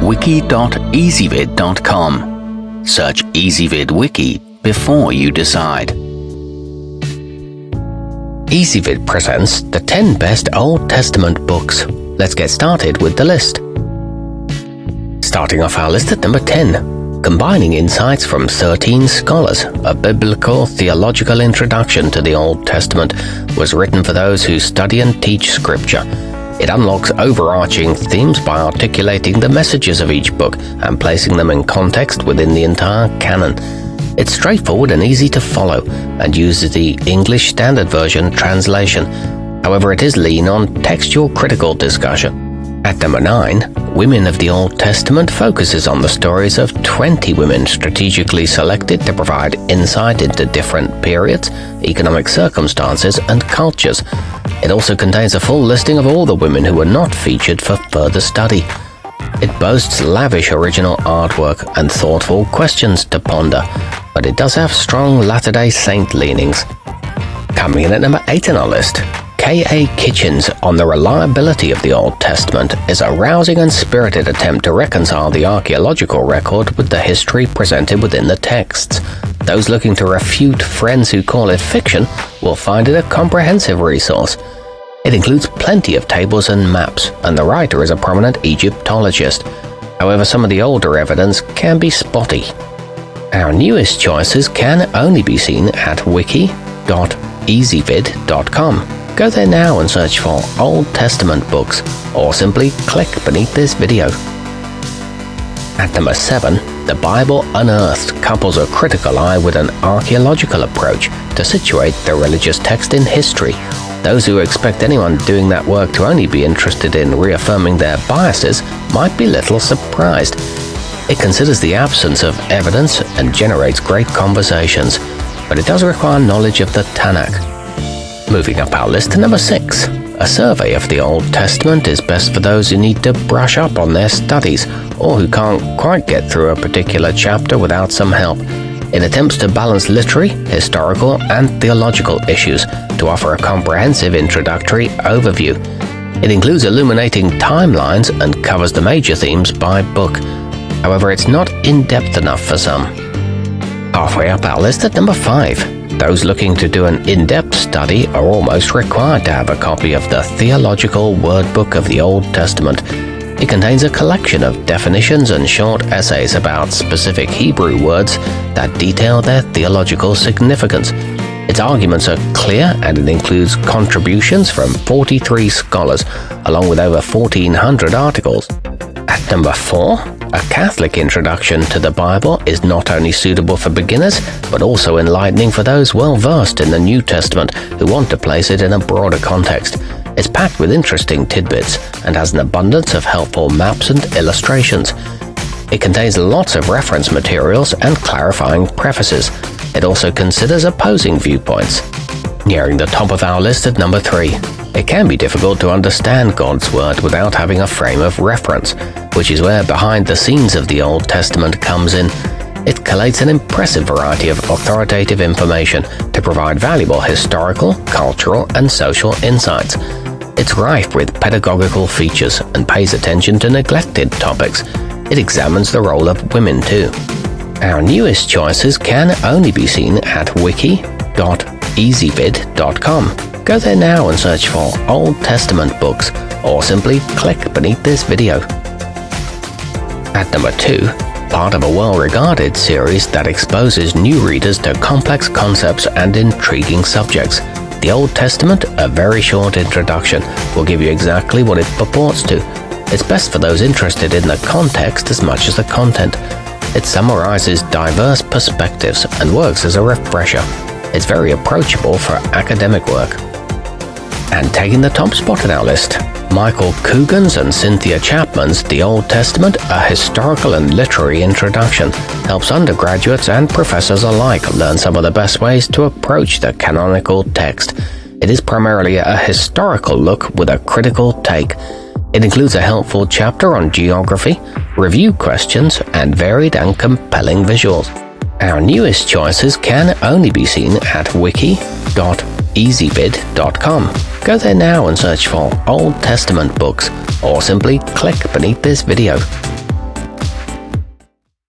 wiki.ezvid.com. Search Ezvid Wiki before you decide. Ezvid presents the 10 best Old Testament books. Let's get started with the list. Starting off our list at number 10, combining insights from 13 scholars, a biblical theological introduction to the Old Testament was written for those who study and teach Scripture. It unlocks overarching themes by articulating the messages of each book and placing them in context within the entire canon. It's straightforward and easy to follow, and uses the English Standard Version translation. However, it is lean on textual critical discussion. At number 9, Women of the Old Testament focuses on the stories of 20 women strategically selected to provide insight into different periods, economic circumstances, and cultures. It also contains a full listing of all the women who were not featured for further study. It boasts lavish original artwork and thoughtful questions to ponder, but it does have strong Latter-day Saint leanings. Coming in at number 8 on our list, K.A. Kitchen's On the Reliability of the Old Testament is a rousing and spirited attempt to reconcile the archaeological record with the history presented within the texts. Those looking to refute friends who call it fiction will find it a comprehensive resource. It includes plenty of tables and maps, and the writer is a prominent Egyptologist. However, some of the older evidence can be spotty. Our newest choices can only be seen at wiki.ezvid.com. Go there now and search for Old Testament books, or simply click beneath this video. At number 7, The Bible Unearthed couples a critical eye with an archaeological approach to situate the religious text in history. Those who expect anyone doing that work to only be interested in reaffirming their biases might be little surprised. It considers the absence of evidence and generates great conversations, but it does require knowledge of the Tanakh. Moving up our list to number 6, a survey of the Old Testament is best for those who need to brush up on their studies or who can't quite get through a particular chapter without some help. It attempts to balance literary, historical, and theological issues to offer a comprehensive introductory overview. It includes illuminating timelines and covers the major themes by book. However, it's not in-depth enough for some. Halfway up our list at number 5, those looking to do an in-depth study are almost required to have a copy of the Theological Word Book of the Old Testament. It contains a collection of definitions and short essays about specific Hebrew words that detail their theological significance. Its arguments are clear, and it includes contributions from 43 scholars, along with over 1,400 articles. At number 4, a Catholic introduction to the Bible is not only suitable for beginners, but also enlightening for those well-versed in the New Testament who want to place it in a broader context. It's packed with interesting tidbits and has an abundance of helpful maps and illustrations. It contains lots of reference materials and clarifying prefaces. It also considers opposing viewpoints. Nearing the top of our list at number 3, it can be difficult to understand God's Word without having a frame of reference, which is where Behind the Scenes of the Old Testament comes in. It collates an impressive variety of authoritative information to provide valuable historical, cultural, and social insights. It's rife with pedagogical features and pays attention to neglected topics. It examines the role of women too. Our newest choices can only be seen at wiki.ezvid.com. Go there now and search for Old Testament books, or simply click beneath this video. At number 2, part of a well-regarded series that exposes new readers to complex concepts and intriguing subjects. The Old Testament, a very short introduction, will give you exactly what it purports to. It's best for those interested in the context as much as the content. It summarizes diverse perspectives and works as a refresher. It's very approachable for academic work. And taking the top spot in our list, Michael Coogan's and Cynthia Chapman's The Old Testament, a historical and literary introduction, helps undergraduates and professors alike learn some of the best ways to approach the canonical text. It is primarily a historical look with a critical take. It includes a helpful chapter on geography, review questions, and varied and compelling visuals. Our newest choices can only be seen at wiki.ezvid.com. Go there now and search for Old Testament books, or simply click beneath this video.